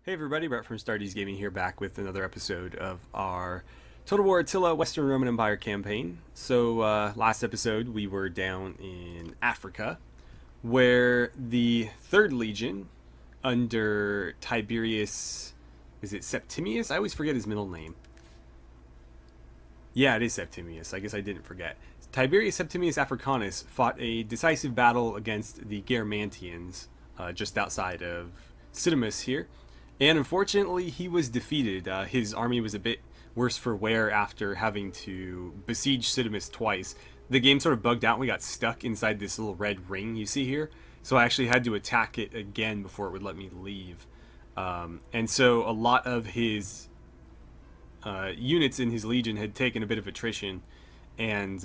Hey everybody, Brett from AstartesGaming here, back with another episode of our Total War Attila Western Roman Empire campaign. So last episode we were down in Africa, where the 3rd Legion under Tiberius, is it Septimius? I always forget his middle name. Yeah, it is Septimius. I guess I didn't forget. Tiberius Septimius Africanus fought a decisive battle against the Garamantians just outside of Cidamus here. And unfortunately, he was defeated. His army was a bit worse for wear after having to besiege Cidamus twice. The game sort of bugged out and we got stuck inside this little red ring you see here. So I actually had to attack it again before it would let me leave. And so a lot of his units in his legion had taken a bit of attrition. And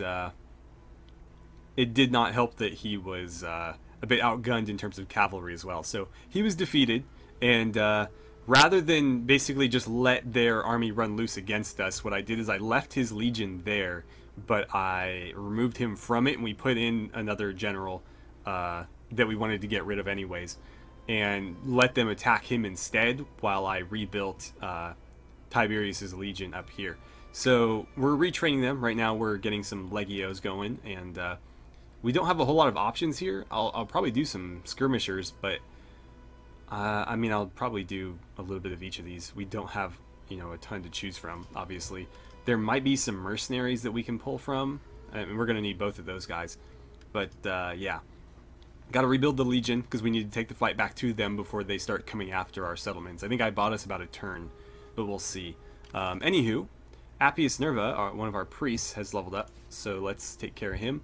it did not help that he was a bit outgunned in terms of cavalry as well. So he was defeated, and rather than basically just let their army run loose against us, what I did is I left his legion there, but I removed him from it, and we put in another general that we wanted to get rid of anyways, and let them attack him instead while I rebuilt Tiberius's legion up here. So we're retraining them right now. We're getting some legios going, and we don't have a whole lot of options here. I'll probably do some skirmishers, but I mean, I'll probably do a little bit of each of these. We don't have, a ton to choose from, obviously. There might be some mercenaries that we can pull from, and we're going to need both of those guys. But, yeah. Got to rebuild the Legion, because we need to take the fight back to them before they start coming after our settlements. I think I bought us about a turn, but we'll see. Anywho, Appius Nerva, one of our priests, has leveled up, so let's take care of him.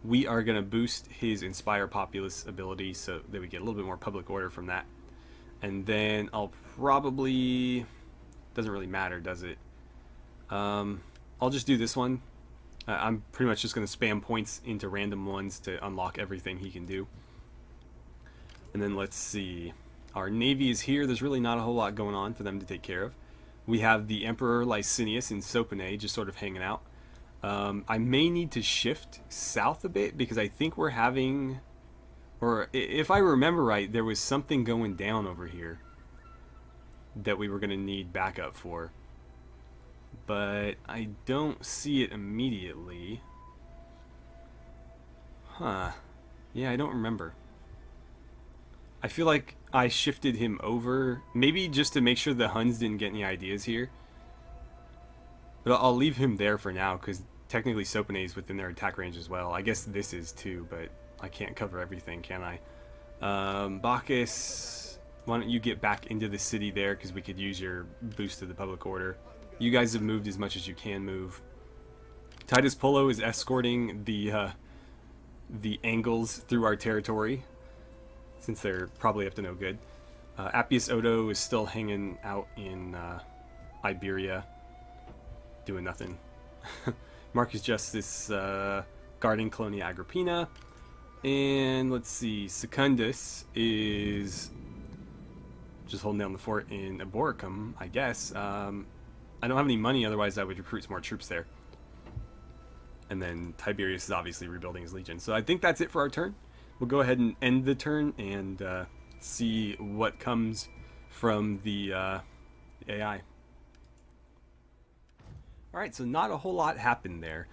We are going to boost his Inspire Populace ability so that we get a little bit more public order from that. And then I'll probably, doesn't really matter, does it? I'll just do this one. I'm pretty much just going to spam points into random ones to unlock everything he can do. And then let's see. Our navy is here. There's really not a whole lot going on for them to take care of. We have the Emperor Licinius in Sopone just sort of hanging out. I may need to shift south a bit because I think we're having... Or, if I remember right, there was something going down over here that we were going to need backup for. But I don't see it immediately. Huh. Yeah, I don't remember. I feel like I shifted him over, maybe just to make sure the Huns didn't get any ideas here. But I'll leave him there for now, because technically Sopone is within their attack range as well. I guess this is too, but... I can't cover everything, can I? Bacchus, why don't you get back into the city there, because we could use your boost to the public order. You guys have moved as much as you can move. Titus Pullo is escorting the Angles through our territory, since they're probably up to no good. Appius Odo is still hanging out in Iberia, doing nothing. Marcus Justus guarding Colonia Agrippina. And let's see, Secundus is just holding down the fort in Eboracum, I guess. I don't have any money, otherwise I would recruit some more troops there. And then Tiberius is obviously rebuilding his legion. So I think that's it for our turn. We'll go ahead and end the turn and see what comes from the AI. Alright, so not a whole lot happened there.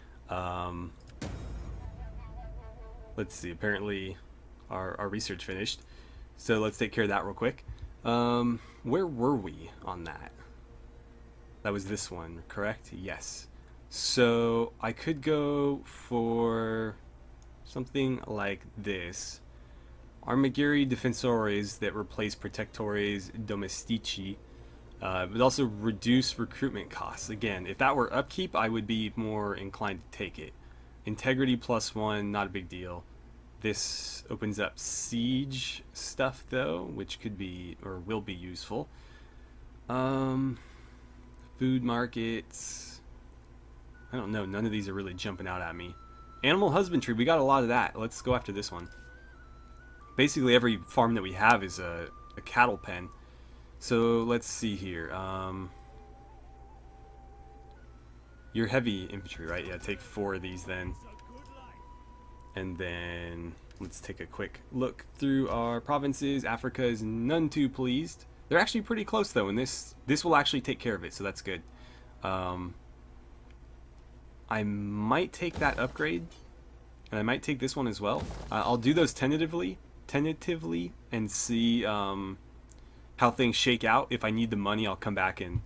Let's see, apparently our research finished. So let's take care of that real quick. Where were we on that? That was this one, correct? Yes. So I could go for something like this. Armigeri Defensores that replace Protectores Domestici. Would also reduce recruitment costs. Again, if that were upkeep, I would be more inclined to take it. Integrity +1, not a big deal. This opens up siege stuff though, which could be or will be useful. Food markets. I don't know, none of these are really jumping out at me. Animal husbandry, we got a lot of that. Let's go after this one. Basically every farm that we have is a cattle pen. So let's see here. You're heavy infantry, right? Yeah, take 4 of these then. And then let's take a quick look through our provinces. Africa is none too pleased. They're actually pretty close though, and this will actually take care of it, so that's good. I might take that upgrade, and I might take this one as well. I'll do those tentatively, and see how things shake out. If I need the money, I'll come back and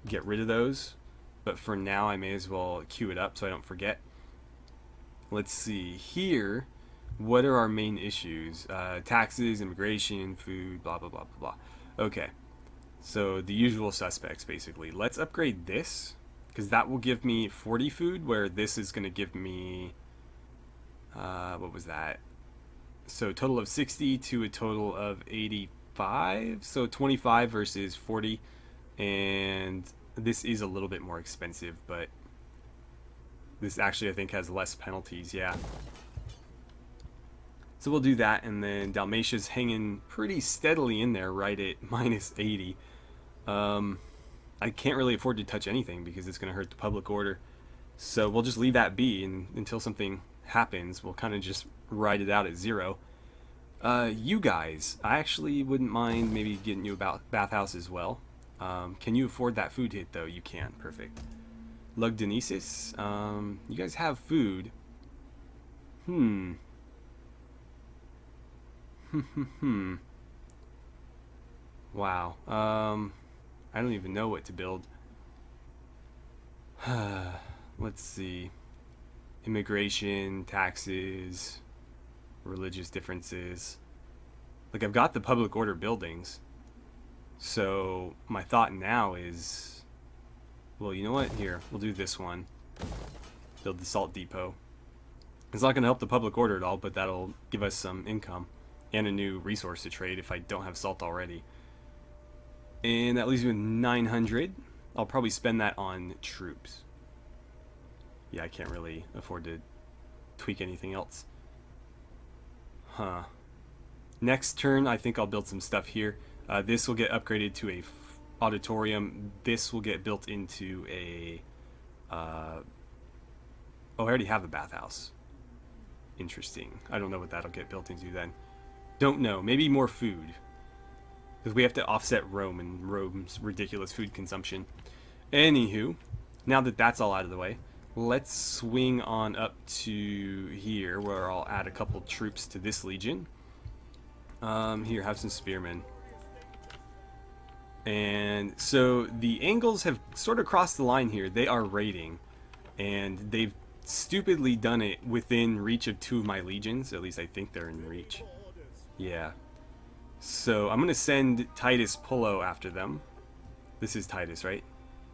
get rid of those. But for now, I may as well queue it up so I don't forget. Let's see here. What are our main issues? Taxes, immigration, food, blah, blah, blah, blah, blah. Okay. So the usual suspects, basically. Let's upgrade this, because that will give me 40 food, where this is going to give me... what was that? So total of 60 to a total of 85. So 25 versus 40. And this is a little bit more expensive, but this actually, I think, has less penalties. Yeah. So we'll do that, and then Dalmatia's hanging pretty steadily in there, right at minus 80. I can't really afford to touch anything because it's going to hurt the public order. So we'll just leave that be, and until something happens, we'll kind of just ride it out at 0. You guys, I actually wouldn't mind maybe getting you a bathhouse as well. Can you afford that food hit, though? You can. Perfect. Lugdenisis, you guys have food. Wow. I don't even know what to build. Let's see. Immigration, taxes, religious differences. Like, I've got the public order buildings. So my thought now is, well, you know what? Here, we'll do this one. Build the salt depot. It's not going to help the public order at all, but that'll give us some income and a new resource to trade if I don't have salt already. And that leaves me with 900. I'll probably spend that on troops. Yeah, I can't really afford to tweak anything else. Huh. Next turn, I think I'll build some stuff here. This will get upgraded to a auditorium. This will get built into a... oh, I already have a bathhouse. Interesting. I don't know what that'll get built into then. Don't know. Maybe more food. Because we have to offset Rome and Rome's ridiculous food consumption. Anywho, now that that's all out of the way, let's swing on up to here, where I'll add a couple troops to this legion. Here, have some spearmen. And so the Angles have sort of crossed the line here. They are raiding, and they've stupidly done it within reach of 2 of my legions. At least I think they're in reach. Yeah. So I'm going to send Titus Pullo after them. This is Titus, right?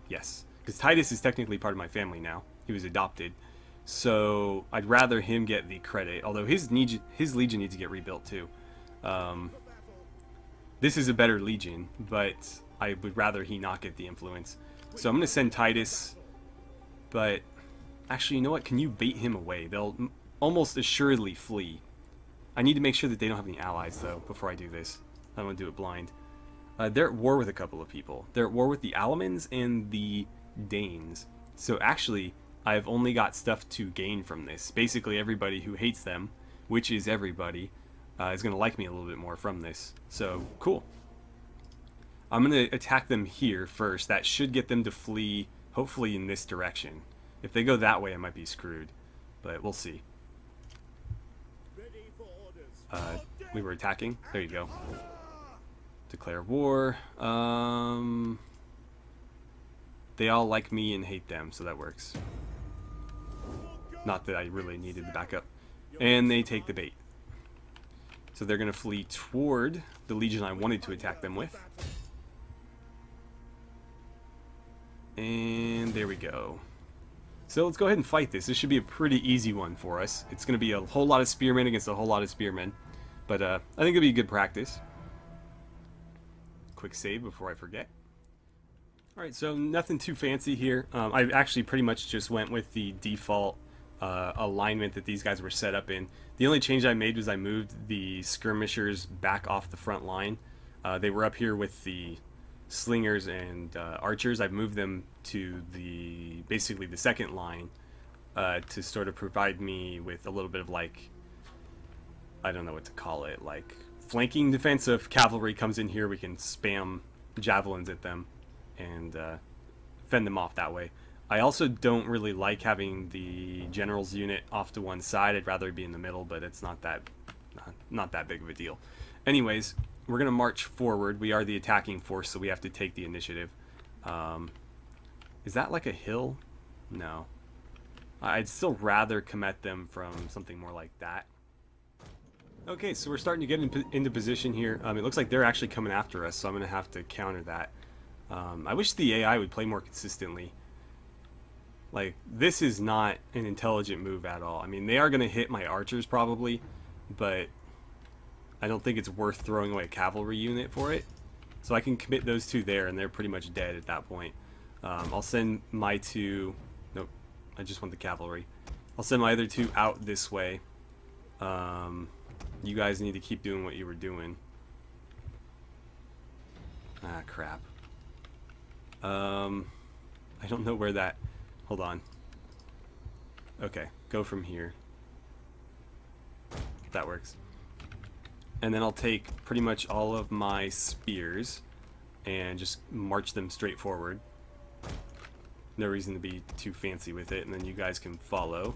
Yes. Because Titus is technically part of my family now. He was adopted. So I'd rather him get the credit. Although his legion needs to get rebuilt too. This is a better legion, but I would rather he not get the influence. So I'm going to send Titus. But actually, you know what? Can you bait him away? They'll almost assuredly flee. I need to make sure that they don't have any allies, though, before I do this. I don't want to do it blind. They're at war with a couple of people. They're at war with the Alamans and the Danes. So actually, I've only got stuff to gain from this. Basically, everybody who hates them, which is everybody, is going to like me a little bit more from this. So, cool. I'm going to attack them here first. That should get them to flee, hopefully in this direction. If they go that way, I might be screwed. But we'll see. We were attacking. There you go. Declare war. They all like me and hate them, so that works. Not that I really needed the backup. And they take the bait. So they're going to flee toward the legion I wanted to attack them with. And there we go. So let's go ahead and fight this. This should be a pretty easy one for us. It's going to be a whole lot of spearmen against a whole lot of spearmen. But I think it'll be a good practice. Quick save before I forget. Alright, so nothing too fancy here. I actually pretty much just went with the default alignment that these guys were set up in. The only change I made was I moved the skirmishers back off the front line. They were up here with the slingers and archers. I've moved them to basically the second line to sort of provide me with a little bit of, like, I don't know what to call it, like flanking defensive cavalry comes in here, we can spam javelins at them and fend them off that way. I also don't really like having the general's unit off to one side. I'd rather be in the middle, but it's not that big of a deal. Anyways, we're going to march forward. We are the attacking force, so we have to take the initiative. Is that like a hill? No. I'd still rather come at them from something more like that. Okay, so we're starting to get into position here. It looks like they're actually coming after us, so I'm going to have to counter that. I wish the AI would play more consistently. Like, this is not an intelligent move at all. I mean, they are going to hit my archers probably, but I don't think it's worth throwing away a cavalry unit for it. So I can commit those two there, and they're pretty much dead at that point. I'll send my two... Nope, I just want the cavalry. I'll send my other two out this way. You guys need to keep doing what you were doing. Ah, crap. I don't know where that... Hold on. Okay, go from here. That works. And then I'll take pretty much all of my spears and just march them straight forward. No reason to be too fancy with it, and then you guys can follow.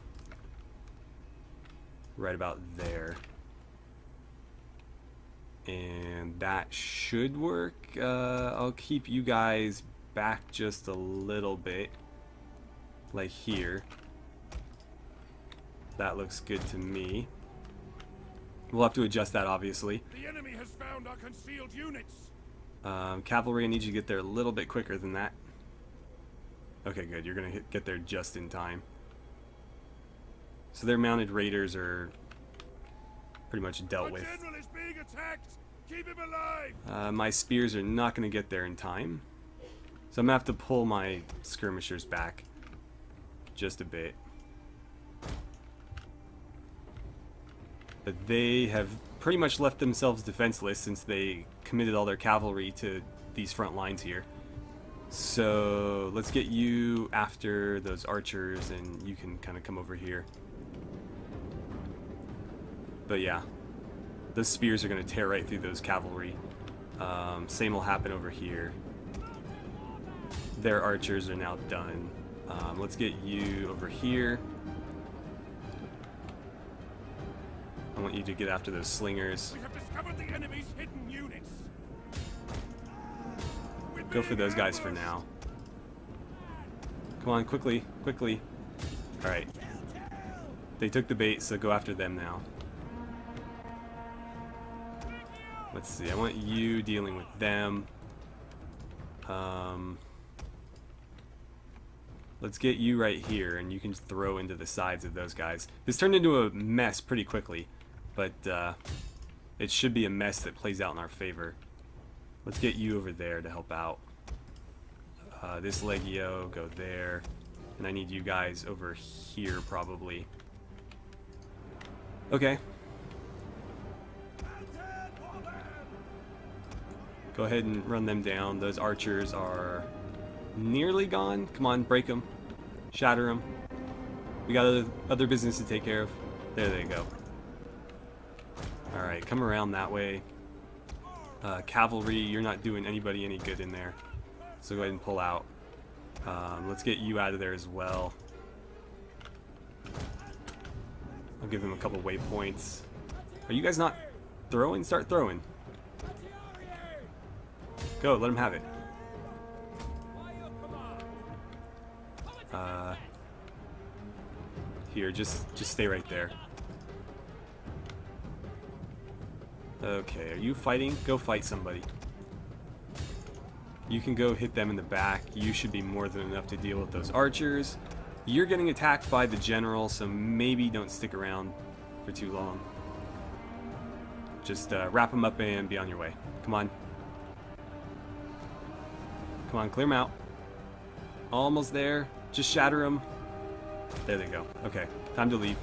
Right about there. And that should work. I'll keep you guys back just a little bit. Like here. That looks good to me. We'll have to adjust that, obviously. The enemy has found our concealed units. Cavalry, I need you to get there a little bit quicker than that. Okay, good. You're going to get there just in time. So their mounted raiders are pretty much dealt with. Our general is being attacked. Keep him alive. My spears are not going to get there in time. So I'm going to have to pull my skirmishers back just a bit. But they have pretty much left themselves defenseless since they committed all their cavalry to these front lines here. So let's get you after those archers, and you can kind of come over here. But yeah, those spears are going to tear right through those cavalry. Same will happen over here. Their archers are now done. Let's get you over here. I want you to get after those slingers. We have discovered the enemy's hidden units. Go for those guys for now. Come on, quickly, quickly. Alright. They took the bait, so go after them now. Let's see, I want you dealing with them. Let's get you right here, and you can just throw into the sides of those guys. This turned into a mess pretty quickly, but it should be a mess that plays out in our favor. Let's get you over there to help out. This Legio, go there. And I need you guys over here, probably. Okay. Go ahead and run them down. Those archers are nearly gone. Come on, break them. Shatter them. We got other business to take care of. There they go. Alright, come around that way. Cavalry, you're not doing anybody any good in there. So go ahead and pull out. Let's get you out of there as well. I'll give them a couple waypoints. Are you guys not throwing? Start throwing. Go, let them have it. Here, just stay right there. Okay, are you fighting? Go fight somebody. You can go hit them in the back. You should be more than enough to deal with those archers. You're getting attacked by the general, so maybe don't stick around for too long. Just wrap them up and be on your way. Come on. Come on, clear them out. Almost there. Just shatter them. There they go. Okay, time to leave.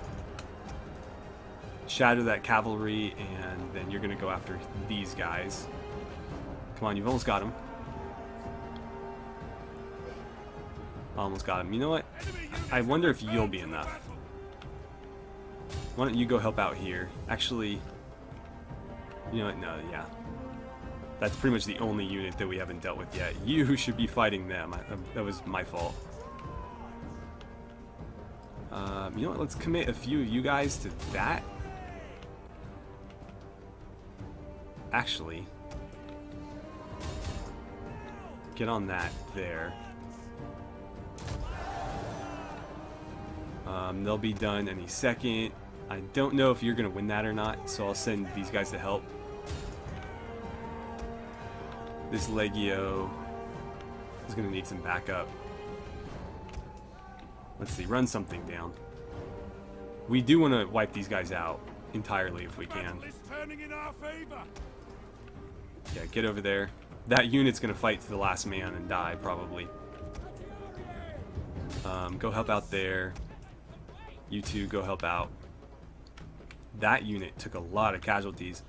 Shatter that cavalry, and then you're going to go after these guys. Come on, you've almost got them. Almost got him. You know what? I wonder if you'll be enough. Why don't you go help out here? Actually, You know what? No, yeah. That's pretty much the only unit that we haven't dealt with yet. You should be fighting them. That was my fault. You know what? Let's commit a few of you guys to that. Actually, get on that there. They'll be done any second. I don't know if you're going to win that or not, so I'll send these guys to help. This Legio is going to need some backup. Let's see, run something down. We do want to wipe these guys out entirely if we can. Yeah, get over there. That unit's going to fight to the last man and die, probably. Go help out there. You two go help out. That unit took a lot of casualties.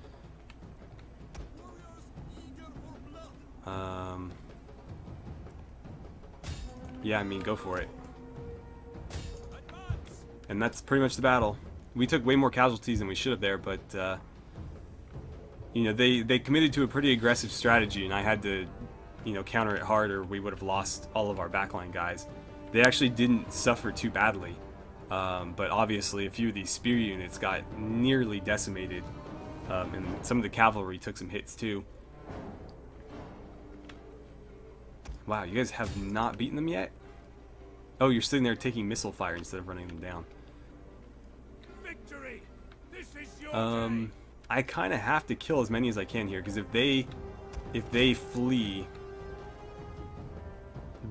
Yeah, I mean, go for it. And that's pretty much the battle. We took way more casualties than we should have there, but you know, they committed to a pretty aggressive strategy, and I had to, you know, counter it hard, or we would have lost all of our backline guys. They actually didn't suffer too badly, but obviously a few of these spear units got nearly decimated, and some of the cavalry took some hits too. Wow, you guys have not beaten them yet? Oh, you're sitting there taking missile fire instead of running them down. Victory! This is your day. I kind of have to kill as many as I can here, because if they flee,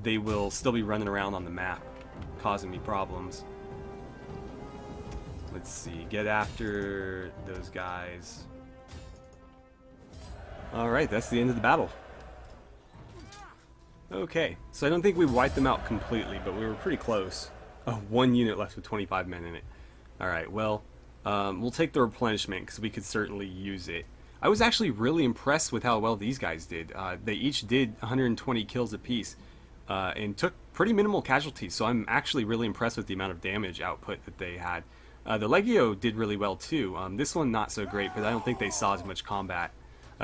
they will still be running around on the map, causing me problems. Let's see, get after those guys. Alright, that's the end of the battle. Okay, so I don't think we wiped them out completely, but we were pretty close. Oh, one unit left with 25 men in it. Alright, well, we'll take the replenishment because we could certainly use it. I was actually really impressed with how well these guys did. They each did 120 kills apiece and took pretty minimal casualties, so I'm actually really impressed with the amount of damage output that they had. The Legio did really well too. This one not so great, but I don't think they saw as much combat.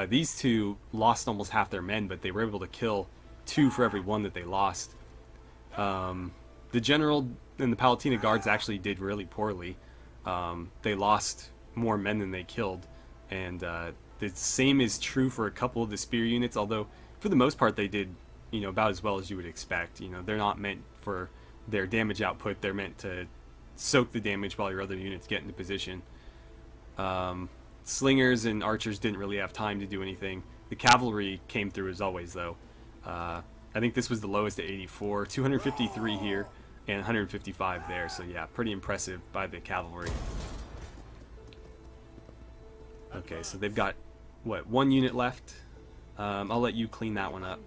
These two lost almost half their men, but they were able to kill 2 for every 1 that they lost. The General and the Palatina Guards actually did really poorly. They lost more men than they killed, and the same is true for a couple of the spear units, although for the most part they did, you know, about as well as you would expect. You know, they're not meant for their damage output, they're meant to soak the damage while your other units get into position. Slingers and archers didn't really have time to do anything. The cavalry came through as always, though. I think this was the lowest at 84, 253 here, and 155 there, so yeah, pretty impressive by the cavalry. Okay, so they've got, what, 1 unit left? I'll let you clean that one up.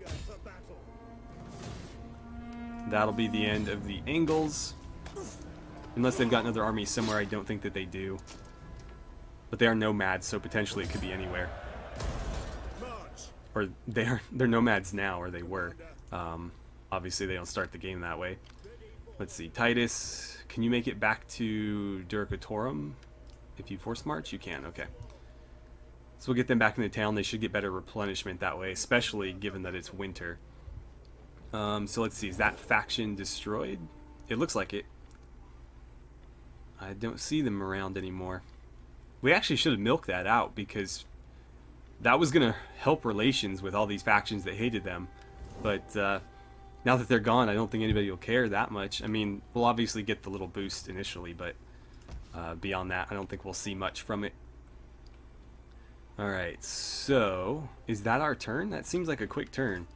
That'll be the end of the Angles. Unless they've got another army somewhere, I don't think that they do. But they are nomads, so potentially it could be anywhere. Or they're nomads now, or they were. Obviously they don't start the game that way. Let's see, Titus, can you make it back to Duricatorum? If you force march, you can, okay. So we'll get them back into town. They should get better replenishment that way, especially given that it's winter. So let's see, is that faction destroyed? It looks like it. I don't see them around anymore. We actually should have milked that out, because that was going to help relations with all these factions that hated them. But now that they're gone, I don't think anybody will care that much. I mean, we'll obviously get the little boost initially, but beyond that, I don't think we'll see much from it. Alright, so is that our turn? That seems like a quick turn.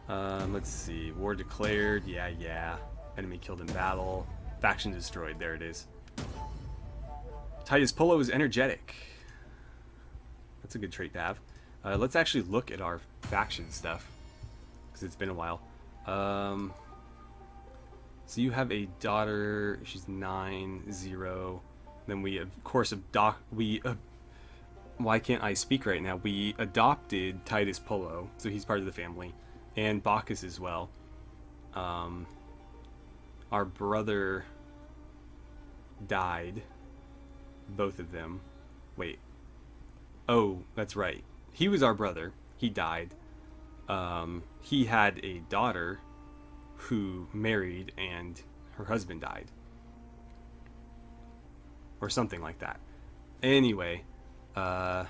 Let's see, war declared, yeah. Enemy killed in battle. Faction destroyed, there it is. Titus Pullo is energetic. That's a good trait to have. Let's actually look at our faction stuff, because it's been a while. So you have a daughter, she's 9, 0. Then we, of course, why can't I speak right now? We adopted Titus Pullo, so he's part of the family, and Bacchus as well. Our brother died, both of them. Wait, Oh, that's right. He was our brother. He died. He had a daughter who married and her husband died. Or something like that. Anyway, does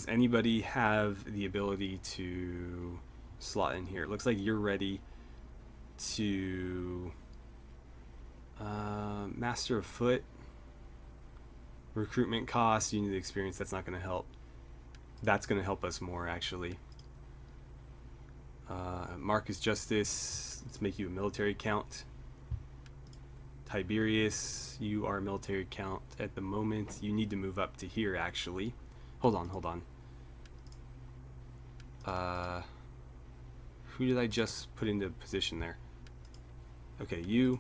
anybody have the ability to slot in here? It looks like you're ready to Master of Foot. Recruitment costs, you need the experience. That's not going to help. That's going to help us more, actually. Marcus Justice, let's make you a military count. Tiberius, you are a military count at the moment. You need to move up to here, actually. Hold on. Who did I just put into position there? Okay, you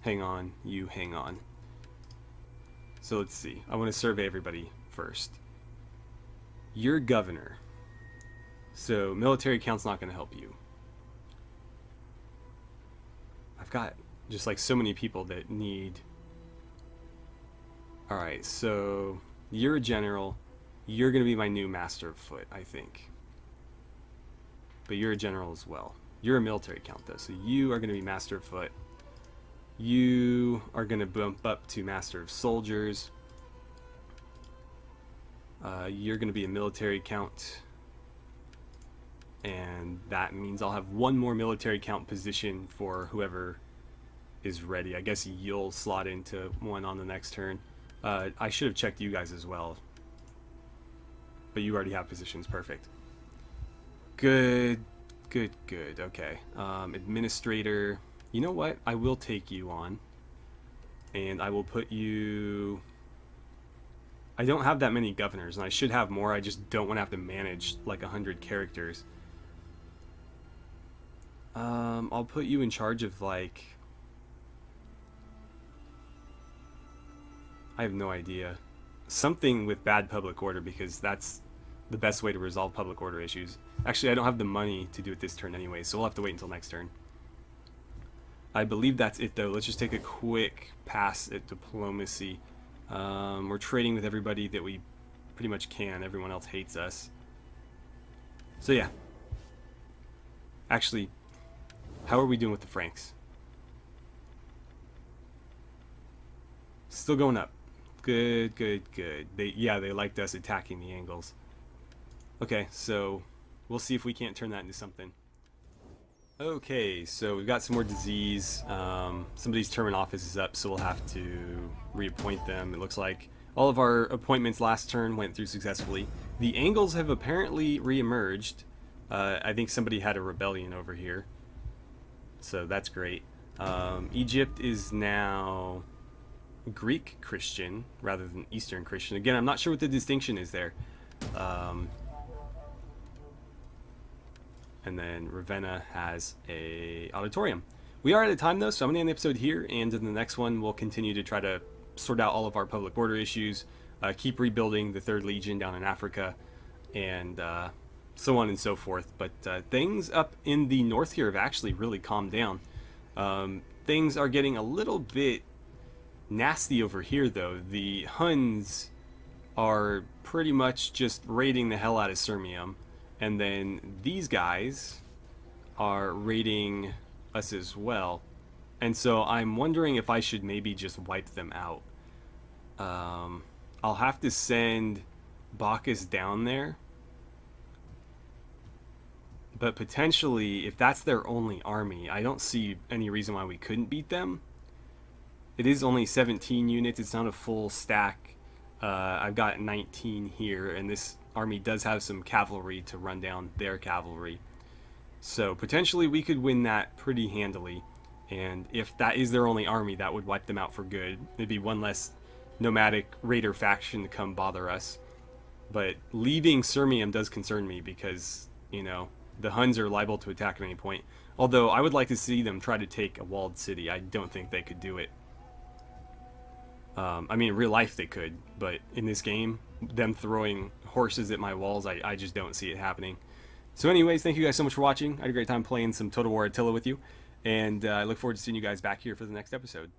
hang on, you hang on. So let's see. I want to survey everybody first. You're governor. So military count's not going to help you. I've got just like so many people that need... Alright, so you're a general. You're going to be my new Master of Foot, I think. But you're a general as well. You're a military count though, so you are going to be Master of Foot. You are going to bump up to Master of Soldiers. You're going to be a military count. And that means I'll have one more military count position for whoever is ready. I guess you'll slot into one on the next turn. I should have checked you guys as well. But you already have positions. Perfect. Good. Okay. Administrator. You know what? I will take you on. And I will put you... I don't have that many governors, and I should have more. I just don't want to have to manage like 100 characters. I'll put you in charge of like... I have no idea. Something with bad public order, because that's the best way to resolve public order issues. Actually, I don't have the money to do it this turn anyway, so we'll have to wait until next turn. I believe that's it though. Let's just take a quick pass at diplomacy. We're trading with everybody that we pretty much can. Everyone else hates us. So yeah. Actually, how are we doing with the Franks? Still going up. Good. They liked us attacking the Angles. Okay, so we'll see if we can't turn that into something. Okay, so we've got some more disease. Somebody's term in office is up, so we'll have to reappoint them. It looks like all of our appointments last turn went through successfully. The Angles have apparently re-emerged. I think somebody had a rebellion over here, so that's great. Egypt is now Greek Christian rather than Eastern Christian. Again, I'm not sure what the distinction is there. And then Ravenna has a auditorium. We are out of time though, so I'm going to end the episode here, and in the next one we'll continue to try to sort out all of our public order issues, keep rebuilding the 3rd Legion down in Africa, and so on and so forth. But things up in the north here have actually really calmed down. Things are getting a little bit nasty over here though. The Huns are pretty much just raiding the hell out of Sirmium. And then these guys are raiding us as well. And so I'm wondering if I should maybe just wipe them out. I'll have to send Bacchus down there. But potentially, if that's their only army, I don't see any reason why we couldn't beat them. It is only 17 units. It's not a full stack. I've got 19 here, and this army does have some cavalry to run down their cavalry. So potentially we could win that pretty handily, and if that is their only army, that would wipe them out for good. It'd be one less nomadic raider faction to come bother us. But leaving Sirmium does concern me because, you know, the Huns are liable to attack at any point. Although I would like to see them try to take a walled city. I don't think they could do it. I mean, in real life they could, but in this game, them throwing horses at my walls, I just don't see it happening. So anyways, thank you guys so much for watching. I had a great time playing some Total War Attila with you, and I look forward to seeing you guys back here for the next episode.